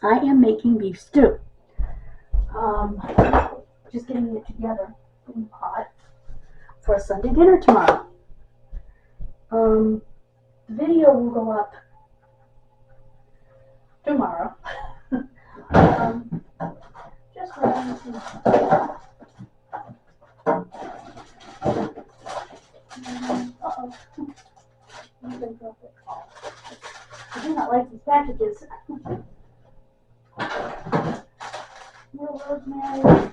I am making beef stew. Just getting it together in the pot for a Sunday dinner tomorrow. The video will go up tomorrow. Just running to. Uh-oh. I do not like these packages. More rosemary.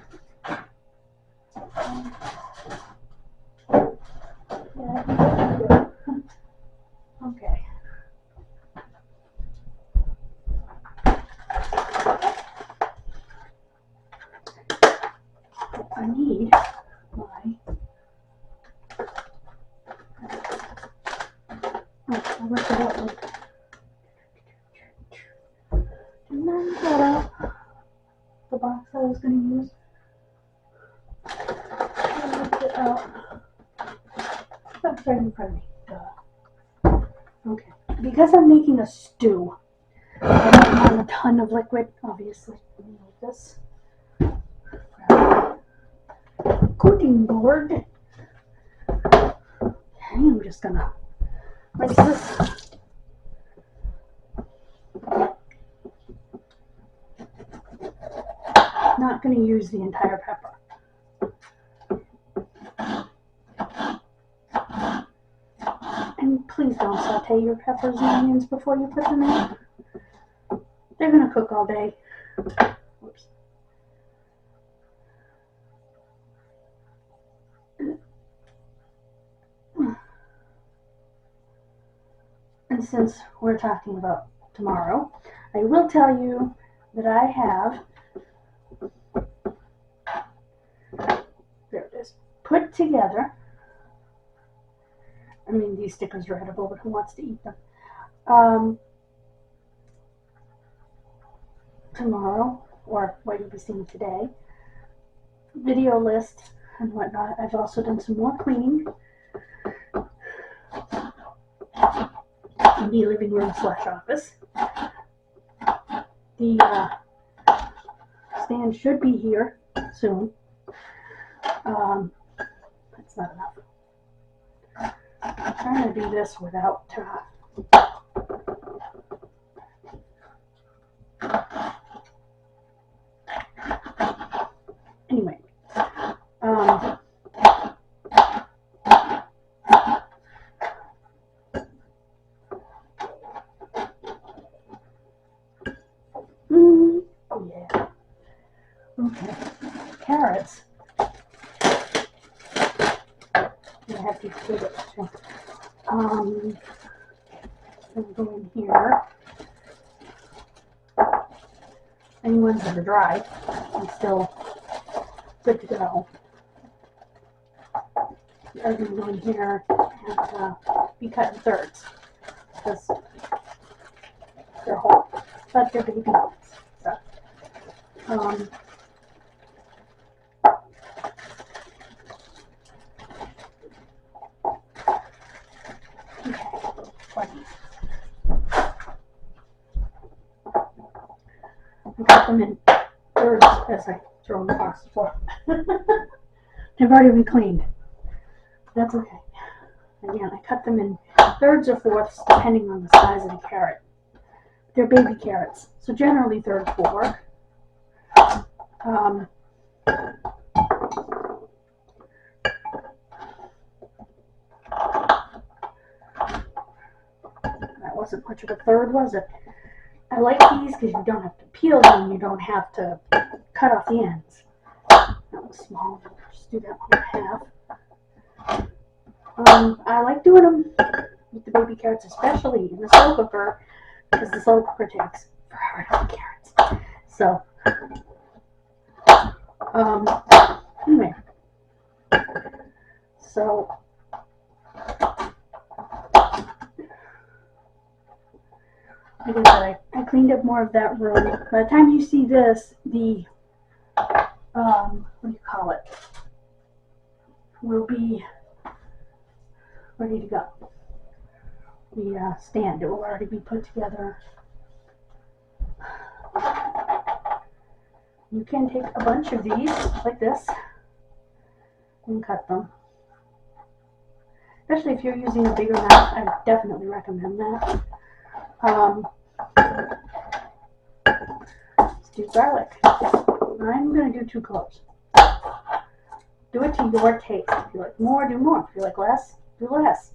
Yeah, I think that's good. Okay. I need my. Oh, I left it out. Didn't I leave that out? The box I was going to use. I left it out. That's right in front of me. Duh. Okay. Because I'm making a stew, I don't want a ton of liquid, obviously. Like this. Cooking board. Okay, I'm just gonna mix this. Not gonna use the entire pepper. And please don't saute your peppers and onions before you put them in. They're gonna cook all day. Oops. And since we're talking about tomorrow, I will tell you that I have, there it is, put together, I mean these stickers are edible, but who wants to eat them? Tomorrow, or what you'll be seeing today, video list and whatnot. I've also done some more cleaning in the living room / office. The stand should be here soon. That's not enough. I'm trying to do this without anyway. Yeah. Okay. Carrots. I have to put it. I'm going to go in here. Any ones that are dry, I'm still good to go. I'm going to go in here and be cut in thirds because they're whole, but they're baby ones. So, I cut them in thirds as I throw them across the floor. They've already been cleaned. That's okay. Again, I cut them in thirds or fourths depending on the size of the carrot. They're baby carrots, so generally thirds will work. That wasn't much of a third, was it? I like these because you don't have to peel them, you don't have to cut off the ends. That was small. Just do that one in half. I like doing them with the baby carrots, especially in the slow cooker, because the slow cooker takes forever to cook carrots. So, anyway, so like I said, I cleaned up more of that room. By the time you see this, the what do you call it, will be ready to go. The stand, it will already be put together. You can take a bunch of these like this and cut them. Especially if you're using a bigger knife, I definitely recommend that. Let's do garlic. I'm going to do 2 cloves. Do it to your taste. If you like more, do more. If you like less, do less.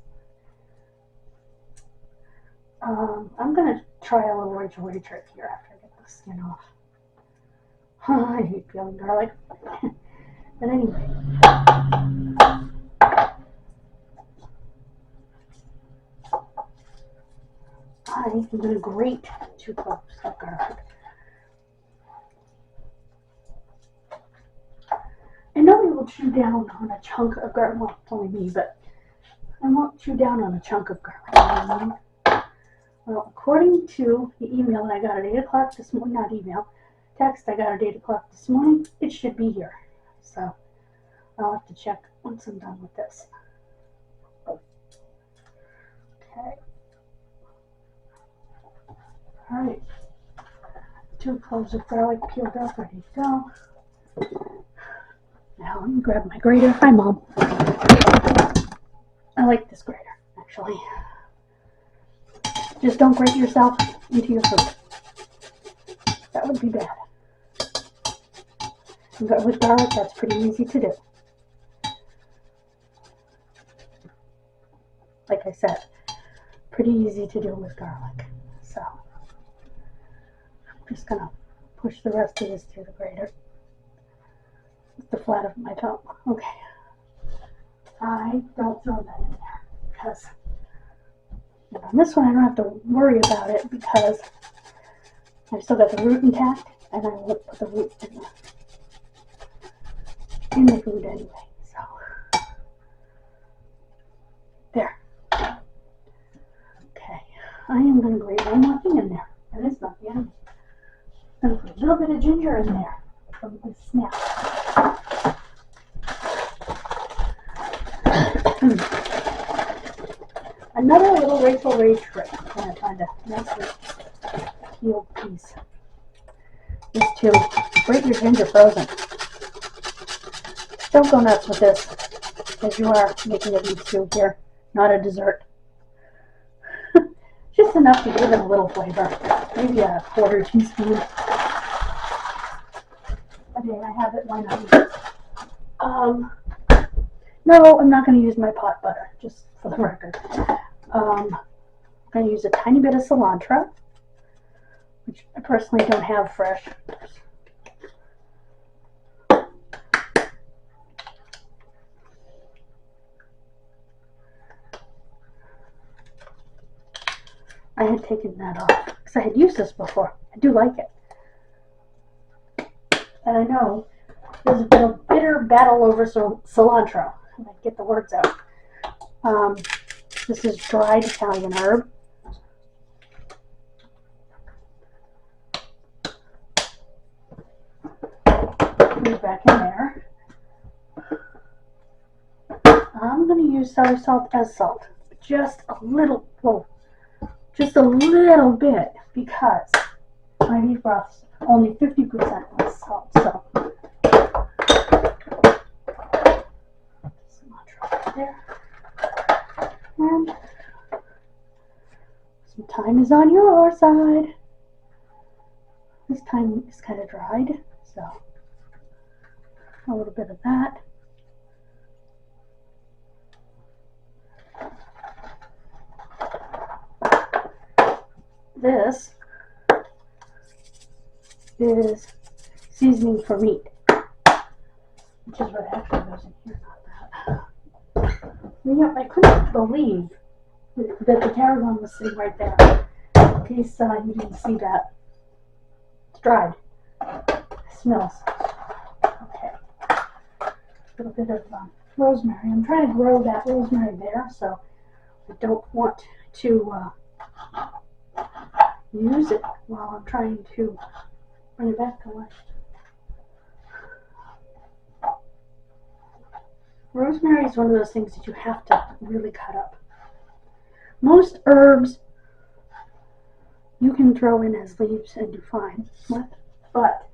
I'm going to try a little Rachel Ray trick here after I get the skin off. I hate peeling garlic. But anyway. I'm going to grate 2 cloves of garlic. I know we will chew down on a chunk of garlic. Well, it's only me, but I won't chew down on a chunk of garlic. Well, according to the email that I got at 8 o'clock this morning, not email, text I got at 8 o'clock this morning, it should be here. So I'll have to check once I'm done with this. Okay. Alright. 2 cloves of garlic peeled up, ready to go. Now let me grab my grater. Hi, Mom. I like this grater, actually. Just don't grate yourself into your food. That would be bad. But with garlic, that's pretty easy to do. Like I said, pretty easy to do with garlic. So I'm just going to push the rest of this through the grater with the flat of my thumb. Okay. I don't throw that in there because on this one I don't have to worry about it because I still got the root intact and I won't put the root in the food anyway. So there. Okay. I am going to grate one more thing in there. And it's not the end. I'm going to put a little bit of ginger in there from the snap. Another little Rachel Ray trick. I'm going to find a nice peeled piece. Is to grate your ginger frozen. Don't go nuts with this, because you are making a beef stew here, not a dessert. Just enough to give it a little flavor. Maybe a 1/4 teaspoon. Okay, I have it. Why not use it? No, I'm not going to use my pot butter, just for the record. I'm going to use a tiny bit of cilantro, which I personally don't have fresh. I had taken that off because I had used this before. I do like it. And I know there's a bit of bitter battle over cilantro. I might get the words out. This is dried Italian herb. Put it back in there. I'm going to use celery salt as salt. Just a little, just a little bit, because my beef broth's only 50% less salt, so. Cilantro there. And some thyme is on your side. This thyme is kind of dried, so a little bit of that. This is seasoning for meat, which is what actually goes in here, not that. You know, I couldn't believe that the tarragon was sitting right there. In case you didn't see that. It's dried. It smells. Okay. A little bit of rosemary. I'm trying to grow that rosemary there, so I don't want to use it while I'm trying to bring it back to life. Rosemary is one of those things that you have to really cut up. Most herbs you can throw in as leaves and do fine with, but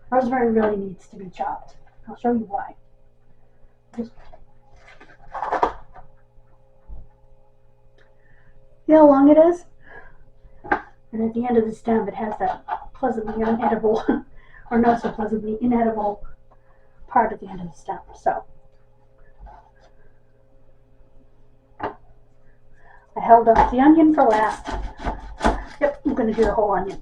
Rosemary really needs to be chopped. I'll show you why. Just see how long it is? And at the end of the stem, it has that pleasantly inedible, or not so pleasantly inedible part at the end of the stem. So I held off the onion for last. Yep, I'm going to do the whole onion.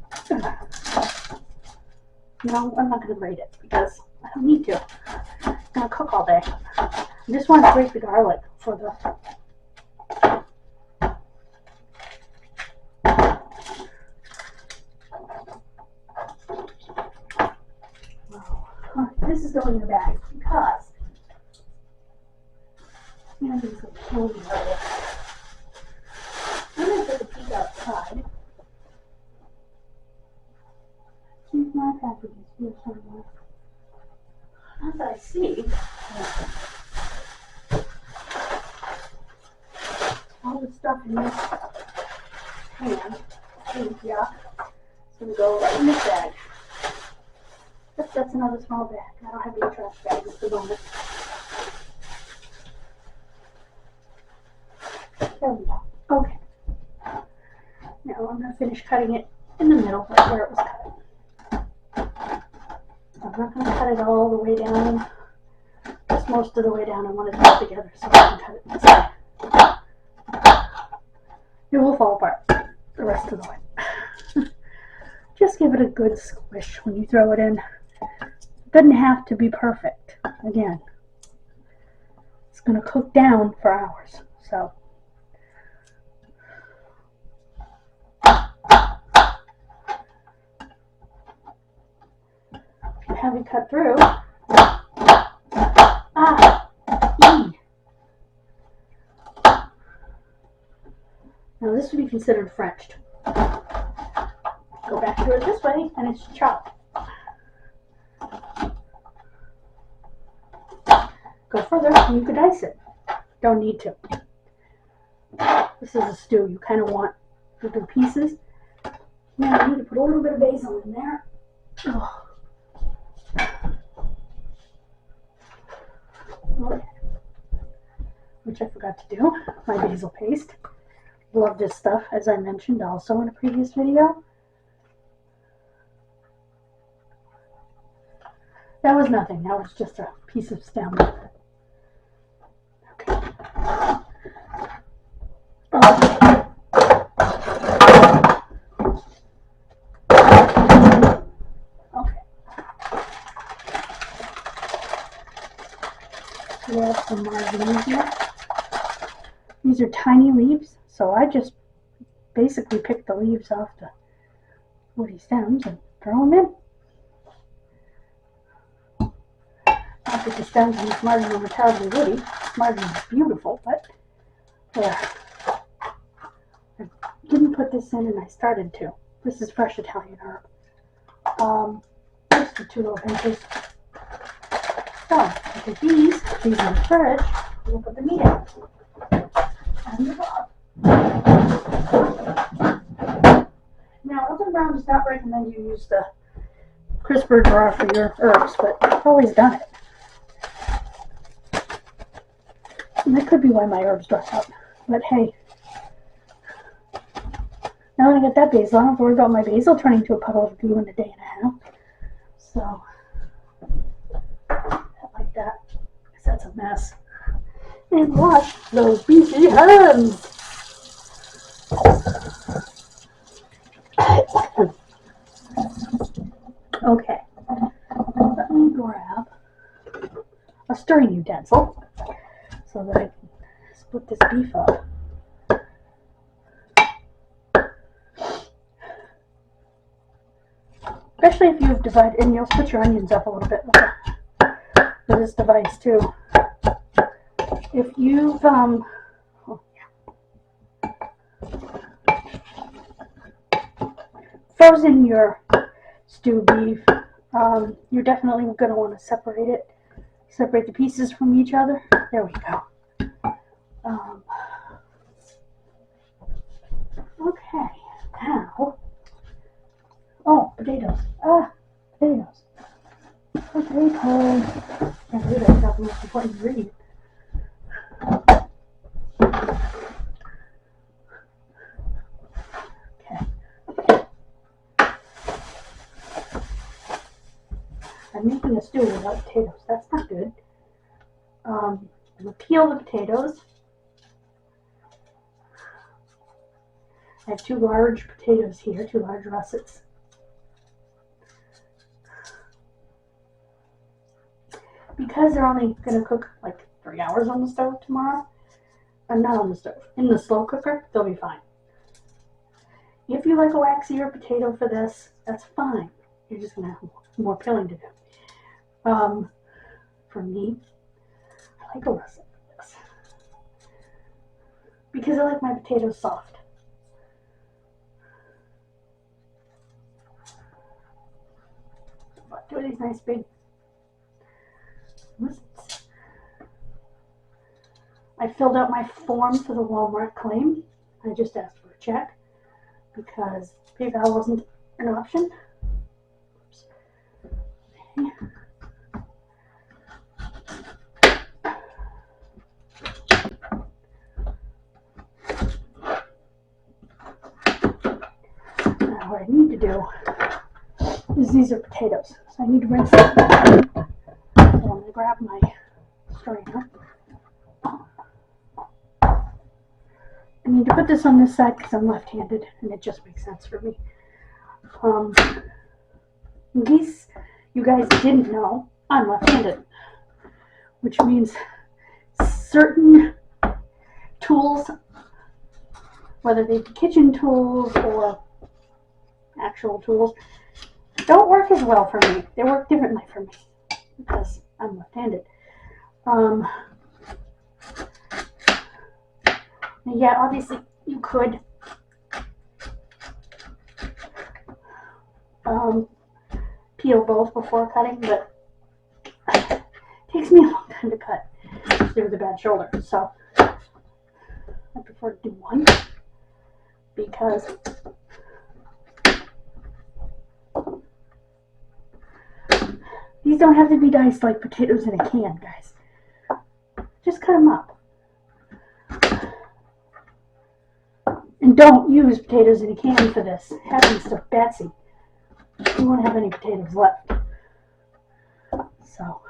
No, I'm not going to grate it because I don't need to. I'm going to cook all day. I just want to grate the garlic for the... This is going in the bag because these will kill me later. I'm going to take a peek outside. Keep my packages here somewhere. Not that I see. All the stuff in this pan. Yeah. It's going to go right in this bag. Yep, that's another small bag. I don't have any trash bags at the moment. There we go. Okay. Now I'm going to finish cutting it in the middle, right where it was cut. I'm not going to cut it all the way down. Just most of the way down. I want it all together so I can cut it this way. It will fall apart the rest of the way. Just give it a good squish when you throw it in. It doesn't have to be perfect. Again, it's going to cook down for hours. So if you have it cut through, now this would be considered Frenched. Go back to it this way, and it's chopped. Go further, and you could dice it. Don't need to. This is a stew. You kind of want the big pieces. Now I need to put a little bit of basil in there. Oh. Okay. Which I forgot to do. My basil paste. Love this stuff, as I mentioned also in a previous video. That was nothing. That was just a piece of stem. Okay. Okay. We have some margarine here. These are tiny leaves, so I just basically pick the leaves off the woody stems and throw them in. Not that the stems in this margarine are terribly woody. Margarine is beautiful, but I didn't put this in and I started to. This is fresh Italian herb. Just the 2 little pinches. So, I take these in the fridge, and we'll put the meat in. And the dog. Now, Elton Brown does not recommend you use the crisper drawer for your herbs, but I've always done it. And that could be why my herbs dry out. But hey, now that I get that basil, I don't have to worry about my basil turning to a puddle of goo in a day and a half. So, I like that, because that's a mess. And wash those beefy hands. Okay, let me grab a stirring utensil so that I can split this beef up. Especially if you've divided, and you'll split your onions up a little bit with this device too. If you've frozen your stew beef, you're definitely going to want to separate the pieces from each other. There we go. Okay, now, oh, potatoes. Potatoes. Potato. Can't believe I forgot the most important ingredient. Okay. I'm making a stew without potatoes. That's not good. I'm going to peel the potatoes. I have 2 large potatoes here, 2 large russets. Because they're only going to cook like 3 hours on the stove tomorrow, not on the stove, in the slow cooker, they'll be fine. If you like a waxier potato for this, that's fine. You're just going to have more peeling to do. For me, I like a russet for this. Because I like my potatoes soft. But do these nice big russets. I filled out my form for the Walmart claim. I just asked for a check because PayPal wasn't an option. Oops. Okay. Now what I need to do is these are potatoes, so I need to rinse them. So I'm going to grab my strainer. I need to put this on this side because I'm left-handed, and it just makes sense for me. In case you guys didn't know, I'm left-handed, which means certain tools, whether they be kitchen tools or actual tools, don't work as well for me. They work differently for me because I'm left-handed. Yeah, obviously you could peel both before cutting, but it takes me a long time to cut with a bad shoulder, so I prefer to do one because these don't have to be diced like potatoes in a can, guys. Just cut them up. And don't use potatoes in a can for this. Happens to Betsy. You won't have any potatoes left. So,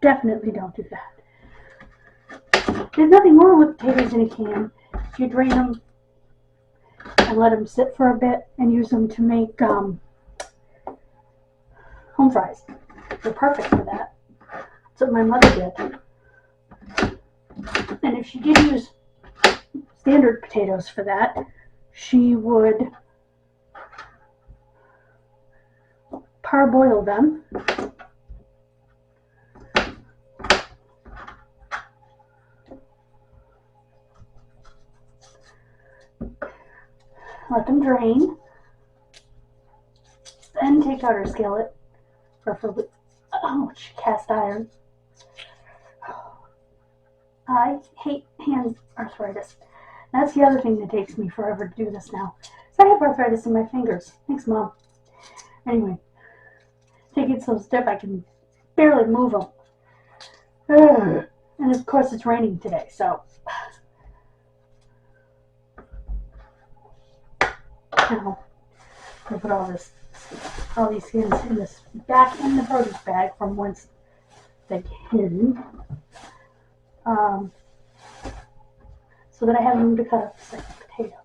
definitely don't do that. There's nothing wrong with potatoes in a can. If you drain them and let them sit for a bit and use them to make home fries. They're perfect for that. That's what my mother did. And if she did use standard potatoes for that, she would parboil them, let them drain, then take out her skillet, preferably cast iron. I hate hand arthritis. That's the other thing that takes me forever to do this now. So I have arthritis in my fingers. Thanks, Mom. Anyway, take it so stiff I can barely move them. And of course it's raining today, so now I put all these skins in this back in the produce bag from whence they came. So that I have room to cut up the second potato.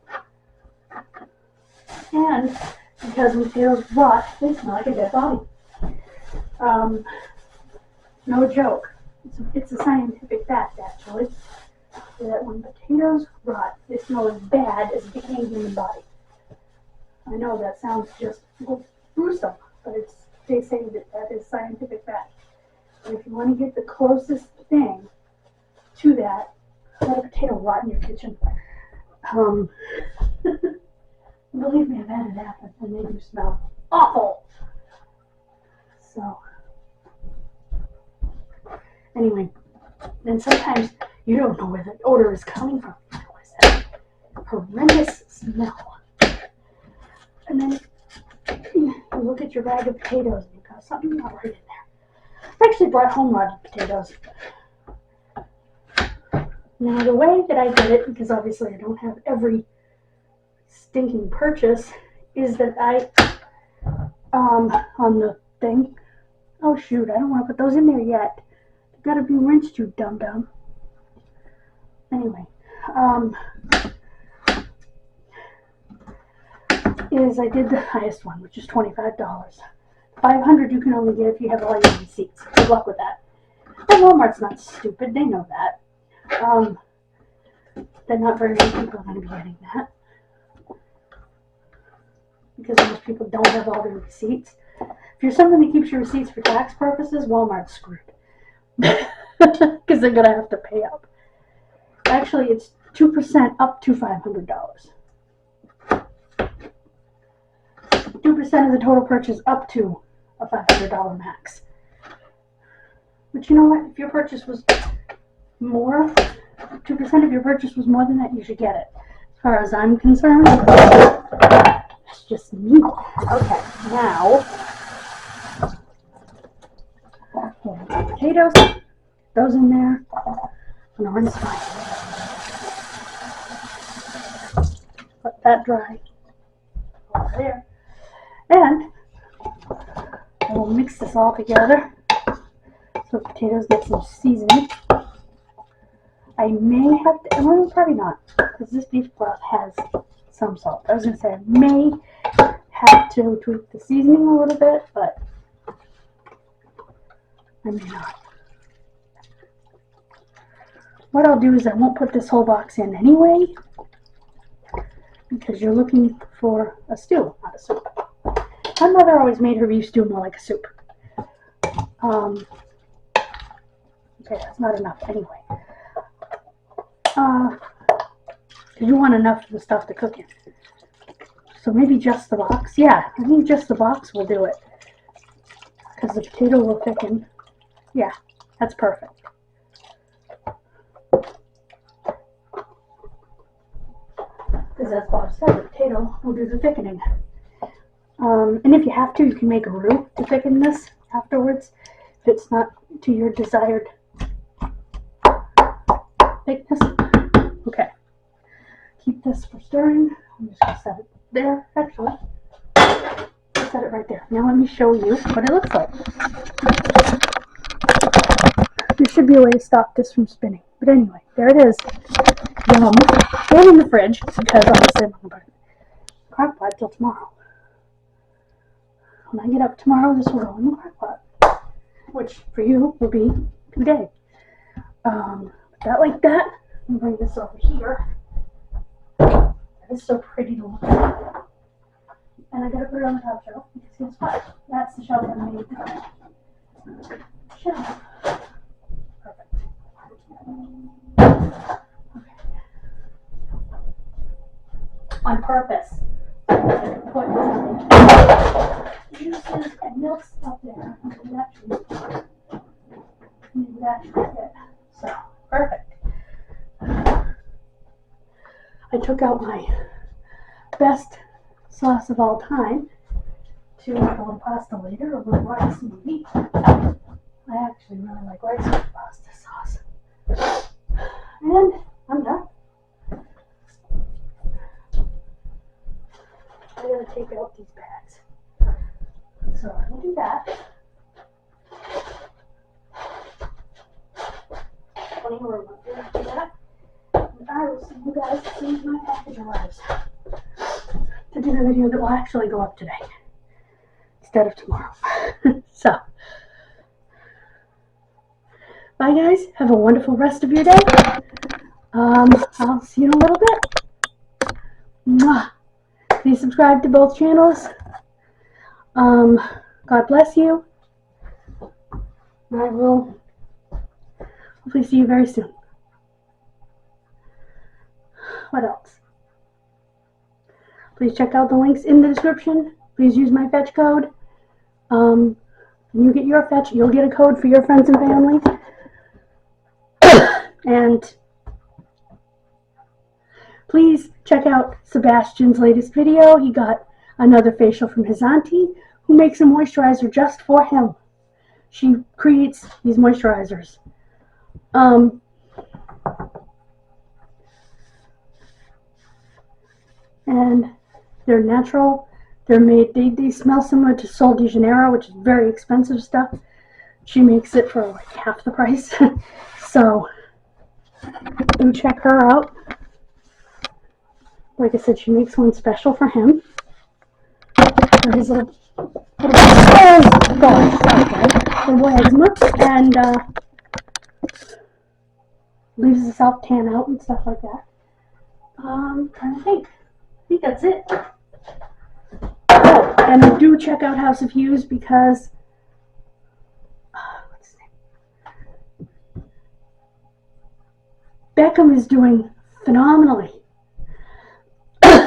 And because potatoes rot, they smell like a dead body. No joke. It's a scientific fact, actually, that when potatoes rot, they smell as bad as a decaying human body. I know that sounds just gruesome, but they say that is scientific fact. And if you want to get the closest thing to that, let a potato rot in your kitchen. Believe me, I've had it happen, and they do smell awful. So, anyway, then sometimes you don't know where the odor is coming from. What is that horrendous smell? And then you look at your bag of potatoes and you go, something not right in there. I actually brought home rotted potatoes. Now the way that I did it, because obviously I don't have every stinking purchase, is that I, on the thing, oh shoot, I don't want to put those in there yet. They've got to be rinsed, you dum-dum. Anyway, is I did the highest one, which is $25. $500 you can only get if you have all your receipts. Good luck with that. And Walmart's not stupid, they know that. That not very many people are going to be getting that. Because most people don't have all their receipts. If you're someone that keeps your receipts for tax purposes, Walmart's screwed. Because they're going to have to pay up. Actually, it's 2% up to $500. 2% of the total purchase up to a $500 max. But you know what? If your purchase was more, 2% of your purchase was more than that, you should get it. As far as I'm concerned, that's just me. Okay, now, potatoes, those in there, and the rinse fine. Let that dry over there. And we'll mix this all together so the potatoes get some seasoning. I may have to, well, probably not, because this beef broth has some salt. I was going to say I may have to tweak the seasoning a little bit, but I may not. What I'll do is I won't put this whole box in anyway, because you're looking for a stew, not a soup. My mother always made her beef stew more like a soup. Okay, that's not enough anyway. You want enough of the stuff to cook in. So maybe just the box. Yeah, I think just the box will do it. Because the potato will thicken. Yeah, that's perfect. Because as Bob said, the potato will do the thickening. And if you have to, you can make a roux to thicken this afterwards. If it's not to your desired thickness. Okay. Keep this for stirring. I'm just going to set it there, actually. I'll set it right there. Now let me show you what it looks like. There should be a way to stop this from spinning. But anyway, there it is. Yum. Go in the fridge, because obviously I'm not going to put it in the crock pot till tomorrow. When I get up tomorrow, this will go in the crock pot, which for you will be today. That like that. Let me bring this over here. It's so pretty to look at. And I gotta put it on the top shelf because guess what? That's the shelf I made. Shelf. Perfect. Okay. On purpose. Put juices and milk stuff there. Maybe that should fit. So, perfect. I took out my best sauce of all time to make a little pasta later, a little rice maybe. I actually really like rice with pasta sauce. And I'm done. I gotta take out these bags. So I will do that. Plenty of room up there to do that. And I will see you guys as soon as my package arrives. To do the video that will actually go up today instead of tomorrow. So, bye guys. Have a wonderful rest of your day. I'll see you in a little bit. Mwah. Please subscribe to both channels. God bless you. I will hopefully see you very soon. What else? Please check out the links in the description. Please use my fetch code. When you get your fetch, you'll get a code for your friends and family. And please check out Sebastian's latest video. He got another facial from his auntie, who makes a moisturizer just for him. She creates these moisturizers. And they're natural. They're made, they smell similar to Sol de Janeiro, which is very expensive stuff. She makes it for like half the price. So do check her out. Like I said, she makes one special for him. For his little eczema, and leaves the self tan out and stuff like that. Trying to think. I think that's it. Oh, and do check out House of Hughes because Beckham is doing phenomenally.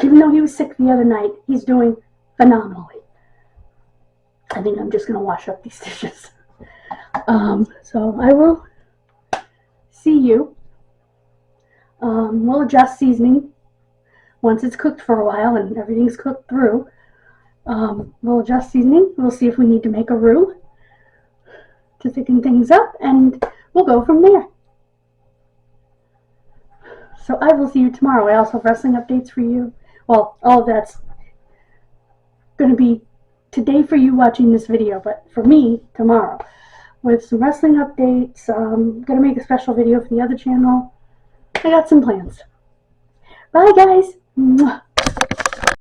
Even though he was sick the other night, he's doing phenomenally. I think I'm just going to wash up these dishes. So I will see you. We'll adjust seasoning once it's cooked for a while and everything's cooked through. We'll adjust seasoning. We'll see if we need to make a roux to thicken things up, and we'll go from there. So I will see you tomorrow. I also have wrestling updates for you. Well, all of that's going to be today for you watching this video, but for me, tomorrow. With some wrestling updates. I'm going to make a special video for the other channel. I got some plans. Bye, guys. Mwah.